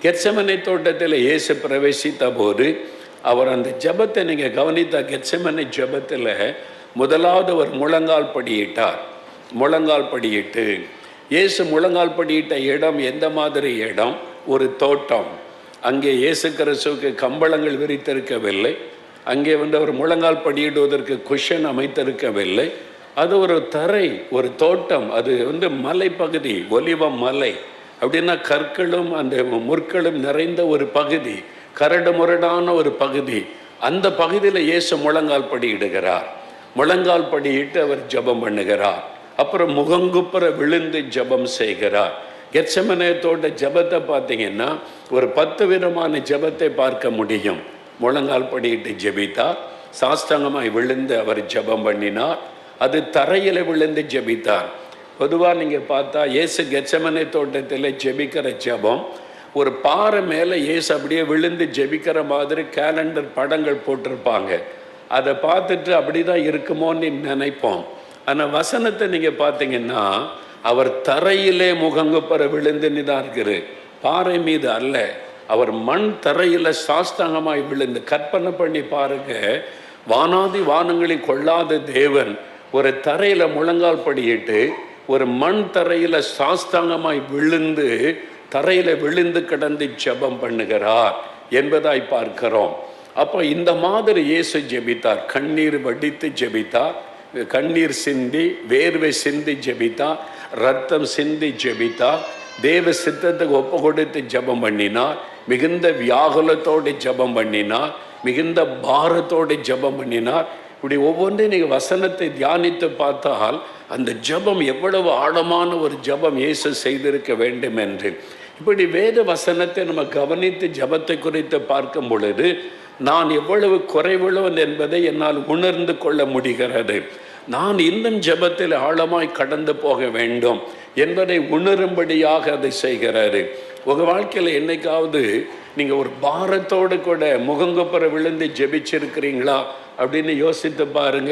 Gethsemane தோட்டத்தில் இயேசு பிரவேசித்த போது அவர் அந்த ஜெபத்தை நீங்கள் கவனித்த கெத்செமனே ஜெபத்தில் முதலாவது அவர் முழங்கால் படியிட்டார். முழங்கால் படியிட்டு இயேசு முழங்கால் படியிட்ட இடம் எந்த மாதிரி இடம்? ஒரு தோட்டம். அங்கே இயேசு கிறிஸ்துவுக்கு கம்பளங்கள் விரித்திருக்கவில்லை. அங்கே அவர் முழங்கால் படியிடுவதற்கு குஷன் அமைத்திருக்கவில்லை. அது ஒரு தரை, ஒரு தோட்டம். அது மலைப்பகுதி, ஒலிவ மலை. அப்படின்னா கற்களும் அந்த முற்களும் நிறைந்த ஒரு பகுதி, கரடு முரடான ஒரு பகுதி. அந்த பகுதியில் இயேசு முழங்கால் படியிடுகிறார். முழங்கால் படியிட்டு அவர் ஜெபம் பண்ணுகிறார். அப்புறம் முகங்குப்புற விழுந்து ஜெபம் செய்கிறார். கெத்செமனே தோட்ட ஜெபத்தை பார்த்தீங்கன்னா ஒரு 10 விதமான ஜெபத்தை பார்க்க முடியும். முழங்கால் படியிட்டு ஜெபித்தார், சாஷ்டாங்கமாய் விழுந்து அவர் ஜெபம் பண்ணினார், அது தரையில் விழுந்து ஜெபித்தார். பொதுவாக நீங்கள் பார்த்தா இயேசு கெத்செமனே தோட்டத்தில் ஜெபிக்கிற ஜெபம் ஒரு பாறை மேலே இயேசு அப்படியே விழுந்து ஜெபிக்கிற மாதிரி கேலண்டர் படங்கள் போட்டிருப்பாங்க. அதை பார்த்துட்டு அப்படி தான் இருக்குமோன்னு நினைப்போம். ஆனால் வசனத்தை நீங்கள் பார்த்தீங்கன்னா அவர் தரையிலே முகங்குப்புற விழுந்து நிதார்கிறார், பாறை மீது அல்ல. அவர் மண் தரையில் சாஷ்டாங்கமாய் விழுந்து. கற்பனை பண்ணி பாருங்க, வானாதி வானங்களில் கொள்ளாத தேவன் ஒரு தரையில் முழங்கால் படியிட்டு ஒரு மண் தரையில் சாஷ்டாங்கமாய் விழுந்து தரையில் விழுந்து கிடந்து ஜெபம் பண்ணுகிறார் என்பதாய் பார்க்கிறோம். அப்போ இந்த மாதிரி இயேசு ஜெபித்தார். கண்ணீர் வடித்து ஜெபித்தார், கண்ணீர் சிந்தி வேர்வை சிந்தி ஜெபித்தார், ரத்தம் சிந்தி ஜெபித்தார், தேவ சித்தத்துக்கு ஒப்பு கொடுத்து ஜெபம் பண்ணினார், மிகுந்த வியாகுலத்தோடு ஜெபம் பண்ணினார், மிகுந்த பாரத்தோடு ஜெபம் பண்ணினார். இப்படி ஒவ்வொன்றையும் நீங்கள் வசனத்தை தியானித்து பார்த்தால் அந்த ஜெபம் எவ்வளவு ஆழமான ஒரு ஜெபம் இயேசு செய்திருக்க வேண்டும் என்று. இப்படி வேத வசனத்தை நம்ம கவனித்து ஜெபத்தை குறித்து பார்க்கும் பொழுது நான் எவ்வளவு குறைவுள்ளவன் என்பதை என்னால் உணர்ந்து கொள்ள முடிகிறது. நான் இன்னும் ஜெபத்தில் ஆழமாய் கடந்து போக வேண்டும் என்பதை உணரும்படியாக அதை செய்கிறாரு. உங்கள் வாழ்க்கையில் என்னைக்காவது நீங்கள் ஒரு பாரத்தோடு கூட முகங்குப்புற விழுந்து ஜெபிச்சிருக்கிறீங்களா அப்படின்னு யோசித்து பாருங்க.